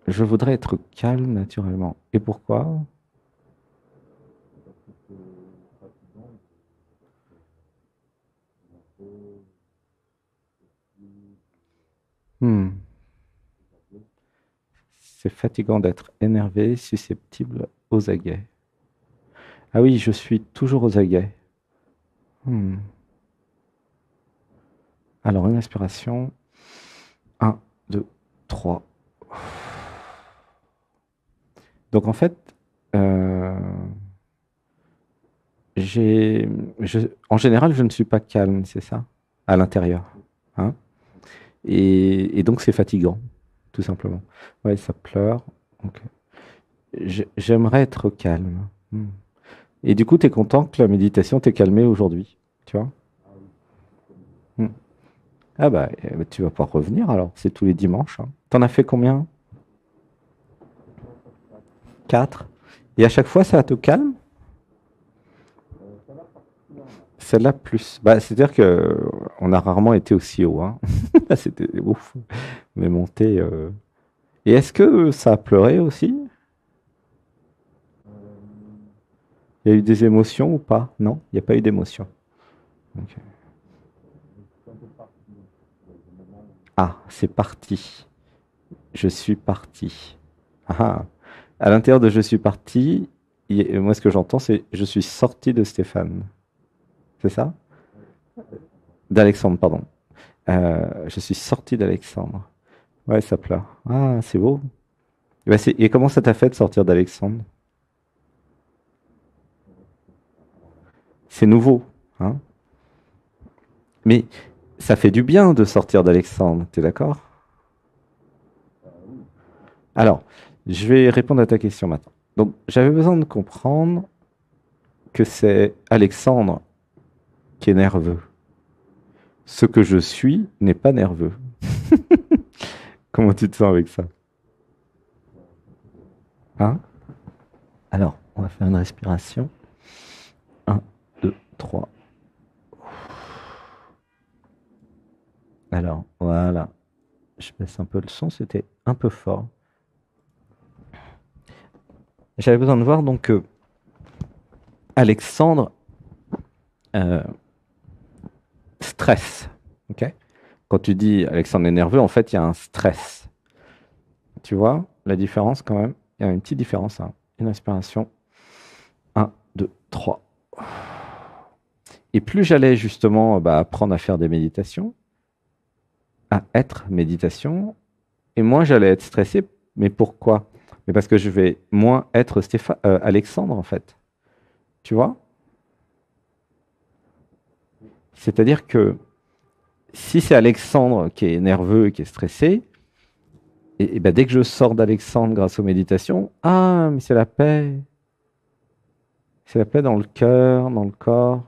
Je voudrais être calme naturellement. Et pourquoi? Hmm. C'est fatigant d'être énervé, susceptible, aux aguets. Ah oui, je suis toujours aux aguets. Hmm. Alors, une inspiration. Un, 2, 3. Donc, en fait, euh, j'ai, en général, je ne suis pas calme, c'est ça, à l'intérieur. Hein. Et donc, c'est fatigant, tout simplement. Ouais, ça pleure. Ok. J'aimerais être calme. Hmm. Et du coup, tu es content que la méditation t'ait calmé aujourd'hui, tu vois? Hmm. Ah bah, tu vas pouvoir revenir alors, c'est tous les dimanches. Hein. T'en as fait combien? Quatre. Et à chaque fois, ça te calme? Celle-là plus. Bah, c'est-à-dire que on a rarement été aussi haut. Hein. Là, c'était ouf. Mais monté. Et est-ce que ça a pleuré aussi? Il y a eu des émotions ou pas? Non, il n'y a pas eu d'émotion. Ok. Ah, c'est parti. Je suis parti. Ah, ah. À l'intérieur de je suis parti, moi ce que j'entends c'est je suis sorti de Stéphane. C'est ça? D'Alexandre, pardon. Je suis sorti d'Alexandre. Ouais, ça pleure. Ah, c'est beau. Bah, et comment ça t'a fait de sortir d'Alexandre? C'est nouveau, hein? Mais ça fait du bien de sortir d'Alexandre, t'es d'accord? Alors, je vais répondre à ta question maintenant. Donc, j'avais besoin de comprendre que c'est Alexandre qui est nerveux. Ce que je suis n'est pas nerveux. Comment tu te sens avec ça? Hein? Alors, on va faire une respiration. Un, 2, 3. Alors, voilà. Je baisse un peu le son, c'était un peu fort. J'avais besoin de voir donc que Alexandre stresse. Ok. Quand tu dis Alexandre est nerveux, en fait, il y a un stress. Tu vois la différence quand même? Il y a une petite différence. Hein. Une inspiration. Un, 2, 3. Et plus j'allais justement apprendre à faire des méditations, à être méditation, et moins j'allais être stressé. Mais pourquoi? Mais parce que je vais moins être Alexandre, en fait. Tu vois? C'est-à-dire que si c'est Alexandre qui est nerveux, qui est stressé, et ben dès que je sors d'Alexandre grâce aux méditations, ah, mais c'est la paix. C'est la paix dans le cœur, dans le corps.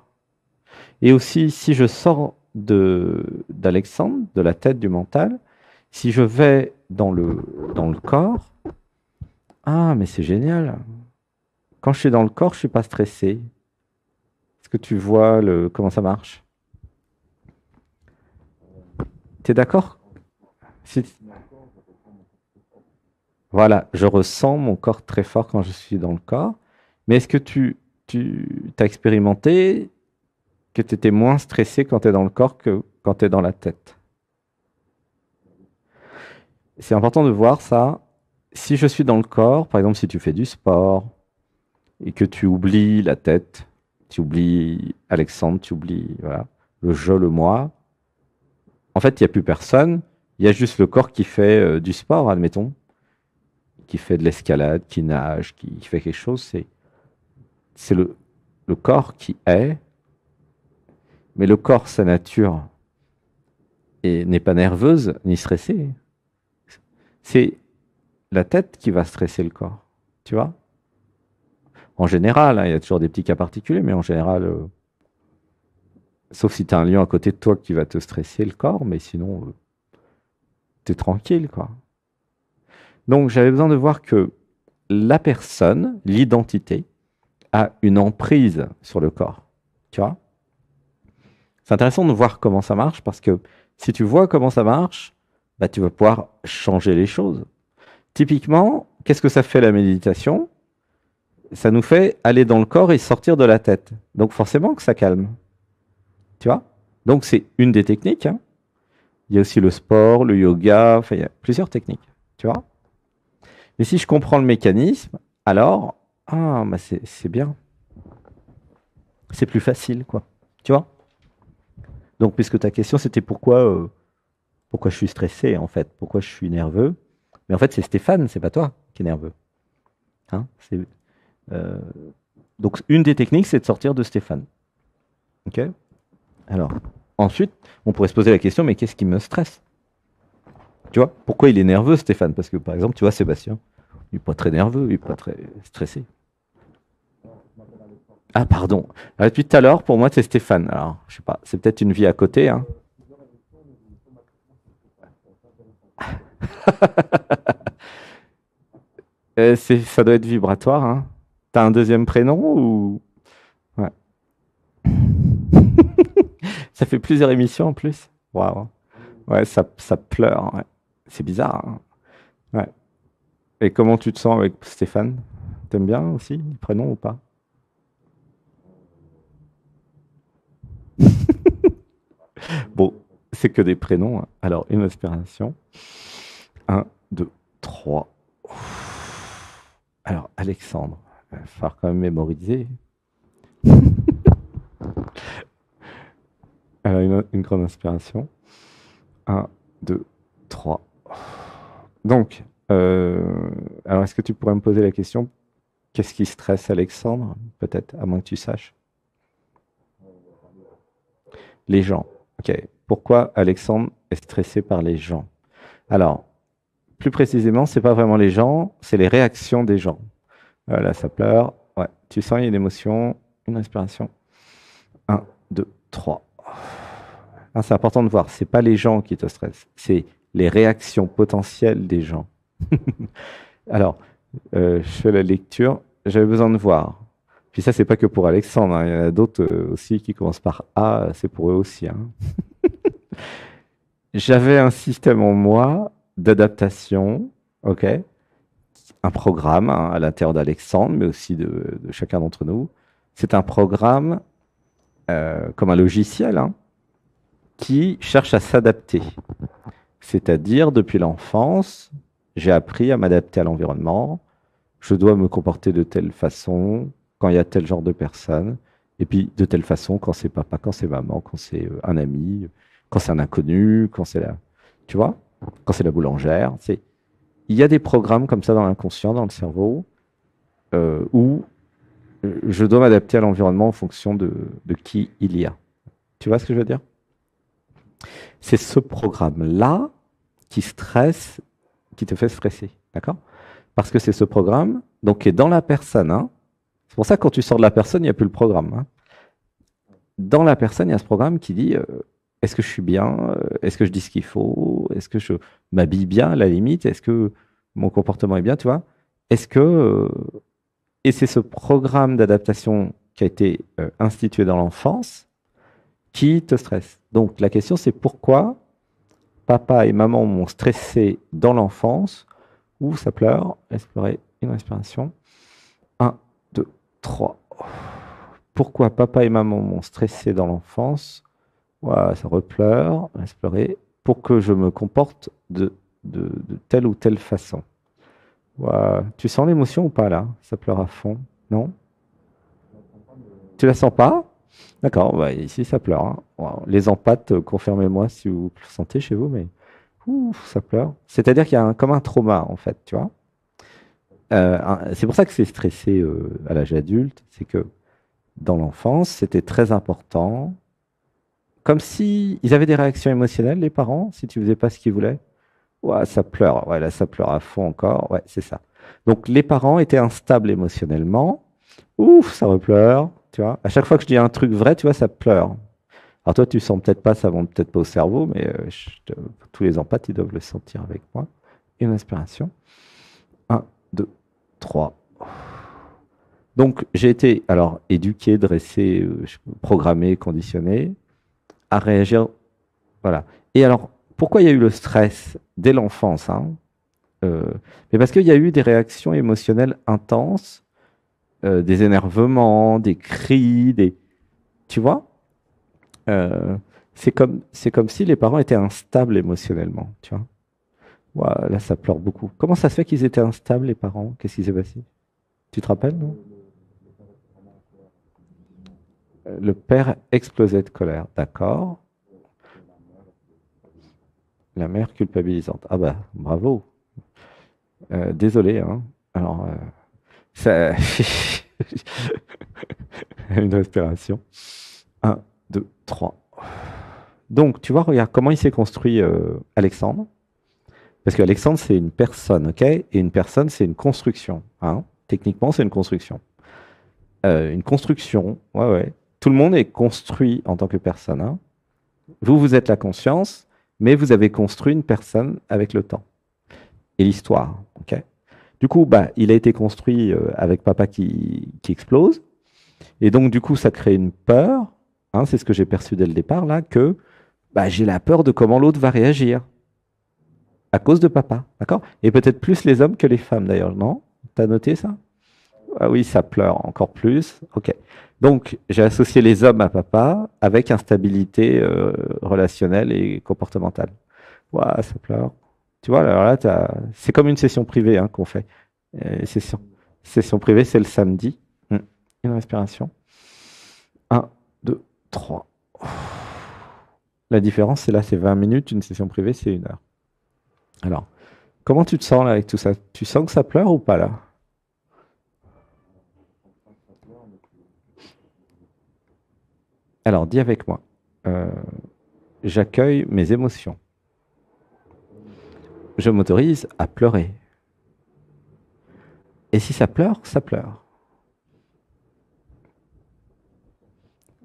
Et aussi, si je sors d'Alexandre, de la tête, du mental, si je vais dans le corps, ah, mais c'est génial. Quand je suis dans le corps, je suis pas stressé. Est-ce que tu vois comment ça marche? Tu es d'accord? Si- Voilà, je ressens mon corps très fort quand je suis dans le corps. Mais est-ce que tu as expérimenté que tu étais moins stressé quand tu es dans le corps que quand tu es dans la tête? C'est important de voir ça. Si je suis dans le corps, par exemple, si tu fais du sport et que tu oublies la tête, tu oublies Alexandre, tu oublies voilà, le je, le moi, en fait, il n'y a plus personne. Il y a juste le corps qui fait du sport, admettons, qui fait de l'escalade, qui nage, qui fait quelque chose. C'est le corps qui est, mais le corps, sa nature, n'est pas nerveuse ni stressée. C'est la tête qui va stresser le corps. Tu vois? En général, hein, il y a toujours des petits cas particuliers, mais en général, sauf si tu as un lion à côté de toi qui va te stresser le corps, mais sinon, tu es tranquille, quoi. Donc, j'avais besoin de voir que la personne, l'identité, a une emprise sur le corps. Tu vois? C'est intéressant de voir comment ça marche parce que si tu vois comment ça marche, bah, tu vas pouvoir changer les choses. typiquement, qu'est-ce que ça fait la méditation? Ça nous fait aller dans le corps et sortir de la tête. Donc forcément que ça calme. Tu vois? Donc c'est une des techniques, hein. Il y a aussi le sport, le yoga, enfin, il y a plusieurs techniques. Tu vois? Mais si je comprends le mécanisme, alors, bah c'est bien. C'est plus facile, quoi. Tu vois? Donc, puisque ta question, c'était pourquoi je suis stressé, en fait, pourquoi je suis nerveux. Mais en fait, c'est Stéphane, c'est pas toi qui est nerveux. Hein. Euh, donc, une des techniques, c'est de sortir de Stéphane. Ok? Alors, ensuite, on pourrait se poser la question, mais qu'est-ce qui me stresse? Tu vois? Pourquoi il est nerveux, Stéphane? Parce que, par exemple, tu vois, Sébastien, il n'est pas très nerveux, il n'est pas très stressé. Ah, pardon. Depuis tout à l'heure, pour moi, c'est Stéphane. Alors, je sais pas, c'est peut-être une vie à côté, hein. Ça doit être vibratoire, hein. T'as un deuxième prénom ou... Ouais. Ça fait plusieurs émissions en plus. Waouh. Ouais, ça pleure. Ouais. C'est bizarre, hein. Ouais. Et comment tu te sens avec Stéphane? T'aimes bien aussi le prénom ou pas? Bon, c'est que des prénoms, hein. Alors, une inspiration. Un, 2, 3. Alors, Alexandre, il va falloir quand même mémoriser. Alors, une grande inspiration. Un, 2, 3. Donc, alors est-ce que tu pourrais me poser la question, qu'est-ce qui stresse Alexandre? Peut-être, à moins que tu saches. Les gens. Ok. Pourquoi Alexandre est stressé par les gens? Alors, plus précisément, c'est pas vraiment les gens, c'est les réactions des gens. Là, ça pleure. Ouais. Tu sens, il y a une émotion, une respiration. Un, 2, 3. C'est important de voir, c'est pas les gens qui te stressent, c'est les réactions potentielles des gens. Alors, je fais la lecture, j'avais besoin de voir. Puis ça, c'est pas que pour Alexandre, hein. Il y en a d'autres aussi qui commencent par A, c'est pour eux aussi, hein. J'avais un système en moi d'adaptation, ok, un programme, hein, à l'intérieur d'Alexandre, mais aussi de chacun d'entre nous. C'est un programme comme un logiciel, hein, qui cherche à s'adapter. C'est-à-dire, depuis l'enfance, j'ai appris à m'adapter à l'environnement. Je dois me comporter de telle façon quand il y a tel genre de personne. Et puis, de telle façon quand c'est papa, quand c'est maman, quand c'est un ami, quand c'est un inconnu, quand c'est la... Tu vois? Quand c'est la boulangère. Il y a des programmes comme ça dans l'inconscient, dans le cerveau, où je dois m'adapter à l'environnement en fonction de qui il y a. Tu vois ce que je veux dire? C'est ce programme-là qui stresse, qui te fait stresser, d'accord? Parce que c'est ce programme, donc qui est dans la personne, hein. C'est pour ça que quand tu sors de la personne, il n'y a plus le programme, hein. Dans la personne, il y a ce programme qui dit est-ce que je suis bien? Est-ce que je dis ce qu'il faut? Est-ce que je m'habille bien à la limite? Est-ce que mon comportement est bien, tu vois? Est-ce que et c'est ce programme d'adaptation qui a été institué dans l'enfance qui te stresse. Donc la question c'est pourquoi papa et maman m'ont stressé dans l'enfance où ça pleure. Explorer une respiration. Un, 2, 3. Pourquoi papa et maman m'ont stressé dans l'enfance? Voilà, ça repleure. Explorer. Pour que je me comporte de telle ou telle façon. Voilà. Tu sens l'émotion ou pas là? Ça pleure à fond. Non? Tu la sens pas? D'accord, bah, ici ça pleure, hein. Wow. Les empâtes, confirmez-moi si vous le sentez chez vous, mais ouf, ça pleure. C'est-à-dire qu'il y a comme un trauma en fait, tu vois. C'est pour ça que c'est stressé à l'âge adulte, c'est que dans l'enfance, c'était très important, comme si ils avaient des réactions émotionnelles, les parents, si tu faisais pas ce qu'ils voulaient. Ouais, ça pleure, ouais, là ça pleure à fond encore, ouais, c'est ça. Donc les parents étaient instables émotionnellement, ouf, ça repleure, tu vois. À chaque fois que je dis un truc vrai, tu vois, ça pleure. Alors toi, tu sens peut-être pas, ça monte peut-être pas au cerveau, mais tous les empathes, ils doivent le sentir avec moi. Une inspiration. Un, 2, 3. Donc j'ai été alors éduqué, dressé, programmé, conditionné à réagir. Voilà. Et alors, pourquoi il y a eu le stress dès l'enfance, hein? Euh, mais parce qu'il y a eu des réactions émotionnelles intenses, des énervements, des cris, des... Tu vois? Euh, c'est comme si les parents étaient instables émotionnellement, tu vois? Ouah, là, ça pleure beaucoup. Comment ça se fait qu'ils étaient instables, les parents? Qu'est-ce qui s'est passé? Tu te rappelles, non? Le père explosait de colère, d'accord. La mère culpabilisante. Ah bah, bravo. Désolé, hein. Alors, ça... une respiration. Un, 2, 3. Donc, tu vois, regarde comment il s'est construit Alexandre. Parce qu'Alexandre, c'est une personne, ok? Et une personne, c'est une construction, hein. Techniquement, c'est une construction. Une construction, ouais, ouais. Tout le monde est construit en tant que personne, hein. Vous, vous êtes la conscience, mais vous avez construit une personne avec le temps et l'histoire, ok? Du coup, bah, il a été construit avec papa qui explose. Et donc, du coup, ça crée une peur, hein, c'est ce que j'ai perçu dès le départ, là, que bah, j'ai la peur de comment l'autre va réagir à cause de papa, d'accord? Et peut-être plus les hommes que les femmes, d'ailleurs, non? T'as noté ça? Ah oui, ça pleure encore plus. Ok. Donc, j'ai associé les hommes à papa avec instabilité relationnelle et comportementale. Ouah, ça pleure. Tu vois, alors là, c'est comme une session privée hein, qu'on fait. Session, session privée, c'est le samedi. Une respiration. Un, 2, 3. La différence, c'est là, c'est 20 minutes. Une session privée, c'est 1 heure. Alors, comment tu te sens là avec tout ça? Tu sens que ça pleure ou pas là? Alors, dis avec moi. Euh, J'accueille mes émotions. Je m'autorise à pleurer. Et si ça pleure, ça pleure.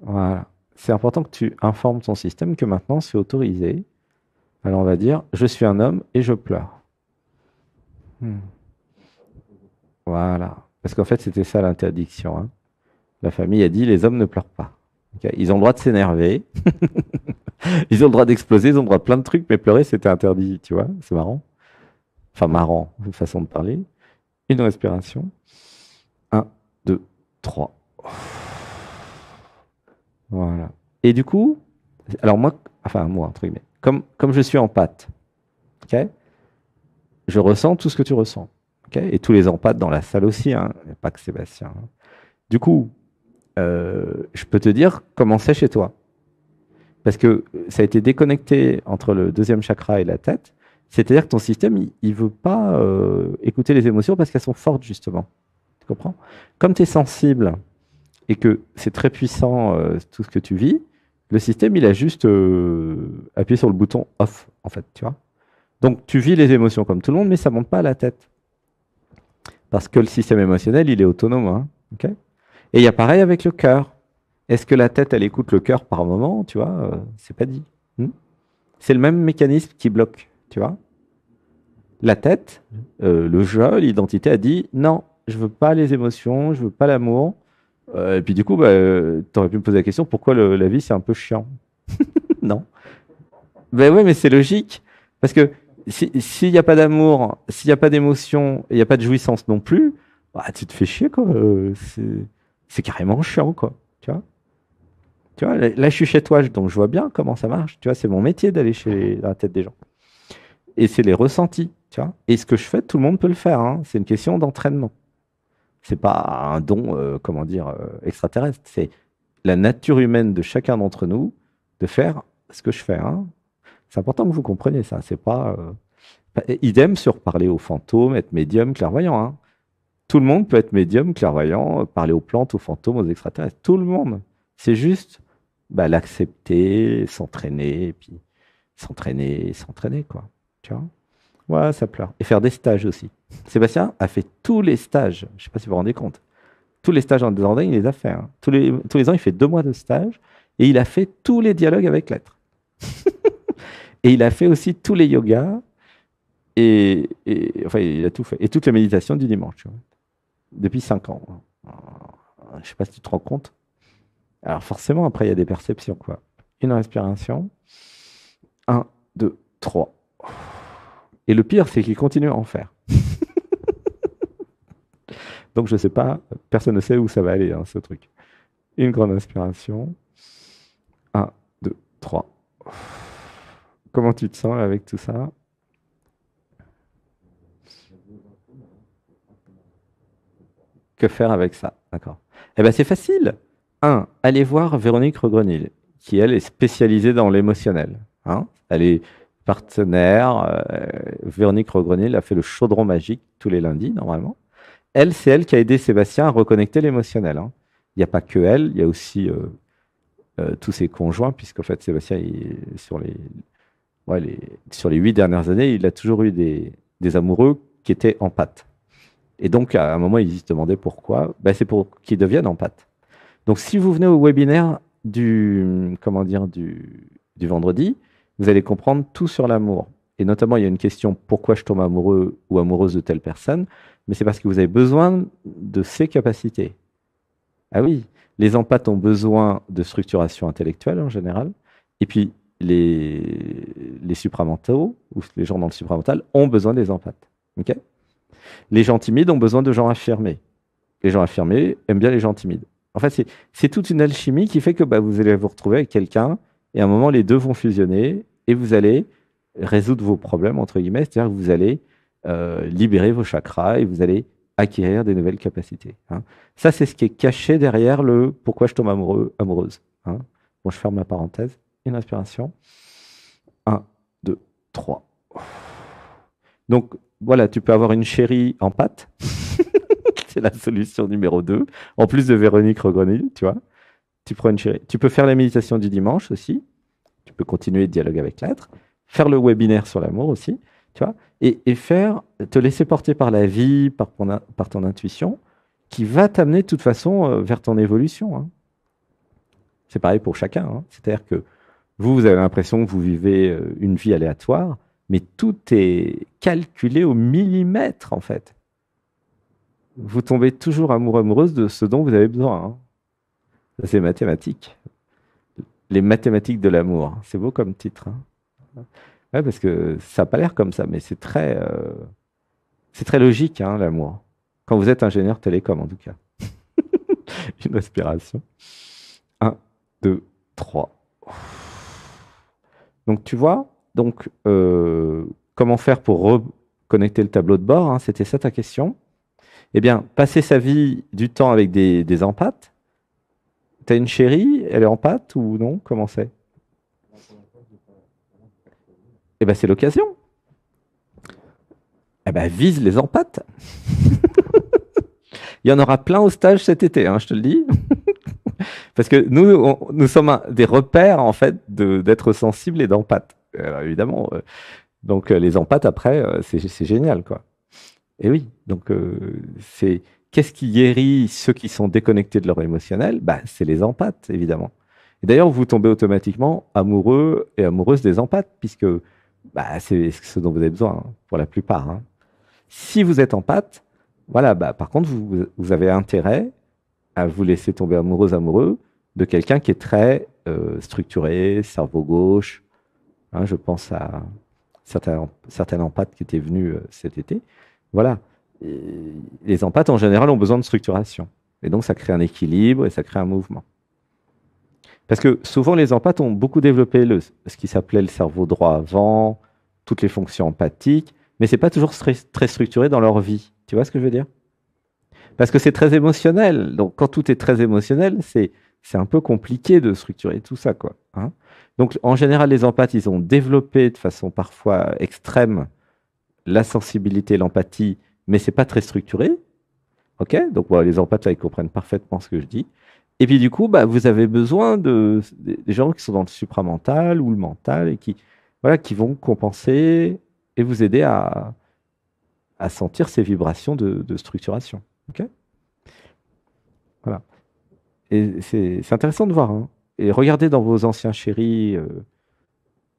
Voilà. C'est important que tu informes ton système que maintenant c'est autorisé. Alors on va dire, je suis un homme et je pleure. Hmm. Voilà. Parce qu'en fait, c'était ça l'interdiction, hein. La famille a dit, les hommes ne pleurent pas. Ok. Ils ont le droit de s'énerver, ils ont le droit d'exploser, ils ont le droit de plein de trucs, mais pleurer, c'était interdit, tu vois. C'est marrant. Enfin, marrant, une façon de parler. Une respiration. Un, 2, 3. Voilà. Et du coup, alors moi, enfin moi, entre guillemets, comme je suis empathe, ok, je ressens tout ce que tu ressens. Ok, et tous les empathes dans la salle aussi, hein, il y a pas que Sébastien, hein. Du coup, je peux te dire comment c'est chez toi. Parce que ça a été déconnecté entre le deuxième chakra et la tête. C'est-à-dire que ton système, il ne veut pas écouter les émotions parce qu'elles sont fortes, justement. Tu comprends? Comme tu es sensible et que c'est très puissant tout ce que tu vis, le système, il a juste appuyé sur le bouton off, en fait, tu vois. Donc, tu vis les émotions comme tout le monde, mais ça ne monte pas à la tête. Parce que le système émotionnel, il est autonome, hein, ok. Et il y a pareil avec le cœur. Est-ce que la tête, elle écoute le cœur par moment, tu vois? C'est pas dit. Hmm. C'est le même mécanisme qui bloque, tu vois. La tête, le jeu, l'identité a dit non, je veux pas les émotions, je veux pas l'amour. Et puis du coup, bah, tu aurais pu me poser la question pourquoi la vie c'est un peu chiant. Non. Ben ouais, mais c'est logique. Parce que s'il n'y a pas d'amour, s'il n'y a pas d'émotion, il n'y a pas de jouissance non plus, bah, tu te fais chier, quoi. C'est carrément chiant, quoi. Tu vois? Tu vois, là, je suis chez toi, donc je vois bien comment ça marche. Tu vois, c'est mon métier d'aller dans la tête des gens. Et c'est les ressentis, tu vois. Et ce que je fais, tout le monde peut le faire, hein. C'est une question d'entraînement. C'est pas un don, comment dire, extraterrestre. C'est la nature humaine de chacun d'entre nous de faire ce que je fais, hein. C'est important que vous compreniez ça. C'est pas, idem sur parler aux fantômes, être médium, clairvoyant, hein. Tout le monde peut être médium, clairvoyant, parler aux plantes, aux fantômes, aux extraterrestres. Tout le monde. C'est juste bah, l'accepter, s'entraîner, et puis s'entraîner, quoi. Tu vois? Ouais, ça pleure. Et faire des stages aussi. Sébastien a fait tous les stages. Je ne sais pas si vous vous rendez compte. Tous les stages en Desjardins, il les a fait, hein. Tous les ans, il fait 2 mois de stage. Et il a fait tous les dialogues avec l'être. Et il a fait aussi tous les yogas. Enfin, il a tout fait. Et toutes les méditations du dimanche, tu vois. Depuis 5 ans. Je ne sais pas si tu te rends compte. Alors forcément, après, il y a des perceptions, quoi. Une respiration. Un, 2, 3. Et le pire, c'est qu'il continue à en faire. Donc je sais pas, personne ne sait où ça va aller, hein, ce truc. Une grande inspiration. Un, 2, 3. Comment tu te sens avec tout ça? Que faire avec ça? D'accord. Eh bien, c'est facile. Un, allez voir Véronique Regrenil, qui, elle, est spécialisée dans l'émotionnel. Hein. Elle est partenaire. Véronique Regrenil a fait le chaudron magique tous les lundis, normalement. Elle, c'est elle qui a aidé Sébastien à reconnecter l'émotionnel. Hein. Il n'y a pas que elle, il y a aussi tous ses conjoints, puisqu'en fait, Sébastien, sur les 8 dernières années, il a toujours eu des amoureux qui étaient empathes. Et donc, à un moment, il se demandait pourquoi. Ben, c'est pour qu'ils deviennent empathes. Donc, si vous venez au webinaire comment dire, du vendredi, vous allez comprendre tout sur l'amour. Et notamment, il y a une question, pourquoi je tombe amoureux ou amoureuse de telle personne? Mais c'est parce que vous avez besoin de ces capacités. Ah oui, les empathes ont besoin de structuration intellectuelle en général. Et puis, les supramentaux, ou les gens dans le supramental, ont besoin des empathes. Ok. Les gens timides ont besoin de gens affirmés. Les gens affirmés aiment bien les gens timides. En fait, c'est toute une alchimie qui fait que bah, vous allez vous retrouver avec quelqu'un et à un moment, les deux vont fusionner et vous allez résoudre vos problèmes, entre guillemets, c'est-à-dire que vous allez libérer vos chakras et vous allez acquérir des nouvelles capacités. Hein. Ça, c'est ce qui est caché derrière le pourquoi je tombe amoureux, amoureuse. Hein. Bon, je ferme la parenthèse. Une inspiration. Un, 2, 3. Donc, voilà, tu peux avoir une chérie en pâte. C'est la solution numéro 2. En plus de Véronique Regrenil, tu vois. Tu prends une chérie. Tu peux faire la méditation du dimanche aussi. Tu peux continuer de dialoguer avec l'être. Faire le webinaire sur l'amour aussi, tu vois. Et te laisser porter par la vie, par ton intuition, qui va t'amener de toute façon vers ton évolution. Hein. C'est pareil pour chacun. Hein. C'est-à-dire que vous avez l'impression que vous vivez une vie aléatoire, mais tout est calculé au millimètre, en fait. Vous tombez toujours amoureux, amoureuse de ce dont vous avez besoin. Hein. Ça, c'est mathématique. Les mathématiques de l'amour. C'est beau comme titre. Hein. Ouais, parce que ça n'a pas l'air comme ça, mais c'est très logique, hein, l'amour. Quand vous êtes ingénieur télécom, en tout cas. Une respiration. Un, 2, 3. Donc, tu vois, donc, comment faire pour reconnecter le tableau de bord, hein, c'était ça ta question. Eh bien, passer sa vie du temps avec des empathes. T'as une chérie, elle est empathe ou non? Comment c'est? Eh bien, c'est l'occasion. Eh ben, vise les empathes. Il y en aura plein au stage cet été, hein, je te le dis. Parce que nous sommes des repères, en fait, d'être sensibles et d'empathes. Évidemment. Donc, les empathes, après, c'est génial, quoi. Et oui, donc, qu'est-ce qui guérit ceux qui sont déconnectés de leur émotionnel? Bah, c'est les empathes, évidemment. Et d'ailleurs, vous tombez automatiquement amoureux et amoureuse des empathes, puisque bah, c'est ce dont vous avez besoin, hein, pour la plupart. Hein. Si vous êtes empathe, voilà, bah, par contre, vous avez intérêt à vous laisser tomber amoureuse, amoureux de quelqu'un qui est très structuré, cerveau gauche. Hein, je pense à certains empathes qui étaient venus cet été. Voilà. Et les empathes, en général, ont besoin de structuration. Et donc, ça crée un équilibre et ça crée un mouvement. Parce que souvent, les empathes ont beaucoup développé ce qui s'appelait le cerveau droit avant, toutes les fonctions empathiques, mais ce n'est pas toujours très structuré dans leur vie. Tu vois ce que je veux dire? Parce que c'est très émotionnel. Donc, quand tout est très émotionnel, c'est un peu compliqué de structurer tout ça, quoi. Hein. Donc, en général, les empathes, ils ont développé de façon parfois extrême la sensibilité, l'empathie, mais c'est pas très structuré. Ok? Donc, voilà, les empathes, là, ils comprennent parfaitement ce que je dis. Et puis, du coup, bah, vous avez besoin des gens qui sont dans le supramental ou le mental et voilà, qui vont compenser et vous aider à sentir ces vibrations de structuration. Ok? Voilà. Et c'est intéressant de voir. Hein. Et regardez dans vos anciens chéris,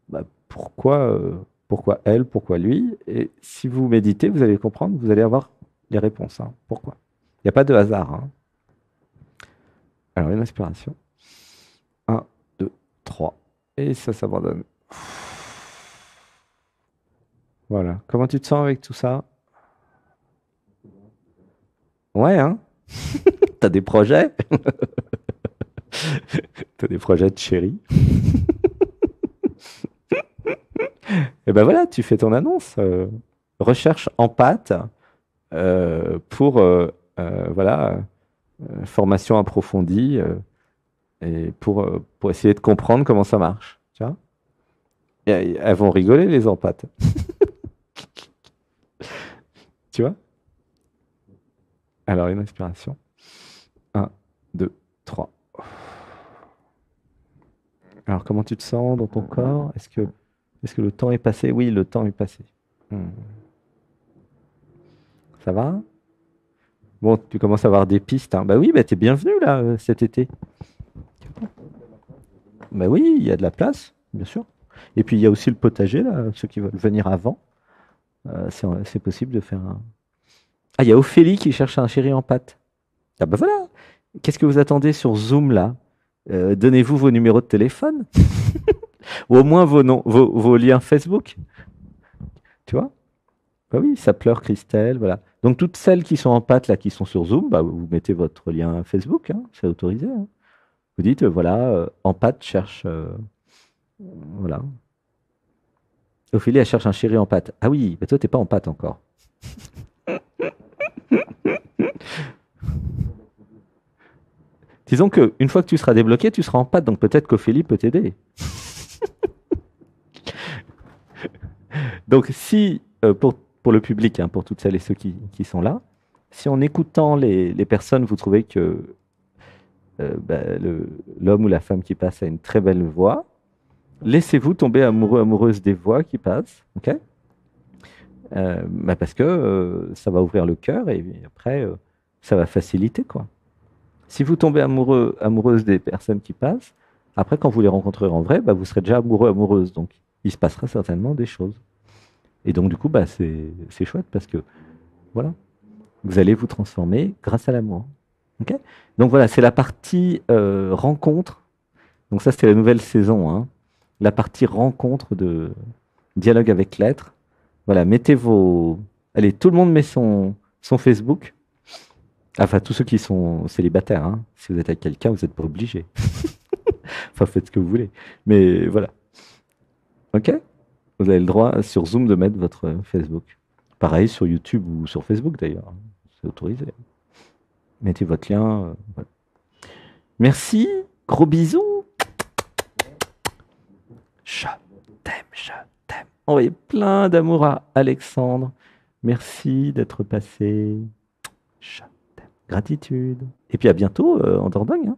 bah, pourquoi elle, pourquoi lui. Et si vous méditez, vous allez comprendre, vous allez avoir les réponses. Hein. Pourquoi? Il n'y a pas de hasard. Hein. Alors, une inspiration. Un, 2, 3. Et ça s'abandonne. Voilà. Comment tu te sens avec tout ça? Ouais, hein? T'as des projets? T'as des projets de chérie? Et ben voilà, tu fais ton annonce. Recherche en pâte pour voilà, formation approfondie et pour essayer de comprendre comment ça marche. Tu vois? Et elles vont rigoler, les empâtes. Tu vois? Alors, une inspiration. Un, 2, 3. Alors, comment tu te sens dans ton corps? Est-ce que le temps est passé? Oui, le temps est passé. Hmm. Ça va? Bon, tu commences à avoir des pistes, hein. Bah oui, bah t'es bienvenu là cet été. Bah oui, il y a de la place, bien sûr. Et puis il y a aussi le potager là, ceux qui veulent venir avant. C'est possible de faire un. Ah, il y a Ophélie qui cherche un chéri en pâte. Ah bah voilà. Qu'est-ce que vous attendez sur Zoom là? Donnez-vous vos numéros de téléphone ou au moins vos noms, vos liens Facebook. Tu vois? Bah oui, ça pleure Christelle, voilà. Donc toutes celles qui sont en pâte là, qui sont sur Zoom, bah, vous mettez votre lien Facebook, hein, c'est autorisé, hein. Vous dites, voilà, en pâte cherche, voilà. Ophélie, elle cherche un chéri en pâte. Ah oui, mais toi, t'es pas en pâte encore. Disons que une fois que tu seras débloqué, tu seras en pâte, donc peut-être qu'Ophélie peut t'aider. Donc si, pour le public, hein, pour toutes celles et ceux qui sont là, si en écoutant les personnes, vous trouvez que bah, l'homme ou la femme qui passe a une très belle voix, laissez-vous tomber amoureux, amoureuse des voix qui passent, ok? Bah parce que ça va ouvrir le cœur et après, ça va faciliter, quoi. Si vous tombez amoureux, amoureuse des personnes qui passent, après, quand vous les rencontrerez en vrai, bah, vous serez déjà amoureux, amoureuse. Donc, il se passera certainement des choses. Et donc, du coup, bah, c'est chouette parce que, voilà, vous allez vous transformer grâce à l'amour. Ok. Donc, voilà, c'est la partie rencontre. Donc, ça, c'était la nouvelle saison, hein. La partie rencontre de dialogue avec l'être. Voilà, mettez vos. Allez, tout le monde met son Facebook. Enfin, tous ceux qui sont célibataires, hein. Si vous êtes avec quelqu'un, vous n'êtes pas obligé. Enfin, faites ce que vous voulez. Mais voilà. OK? Vous avez le droit sur Zoom de mettre votre Facebook. Pareil sur YouTube ou sur Facebook d'ailleurs. C'est autorisé. Mettez votre lien. Voilà. Merci. Gros bisous. Je t'aime, je t'aime. Envoyez plein d'amour à Alexandre. Merci d'être passé. Je t'aime. Gratitude. Et puis à bientôt en Dordogne, hein.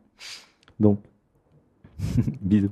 Donc, bisous.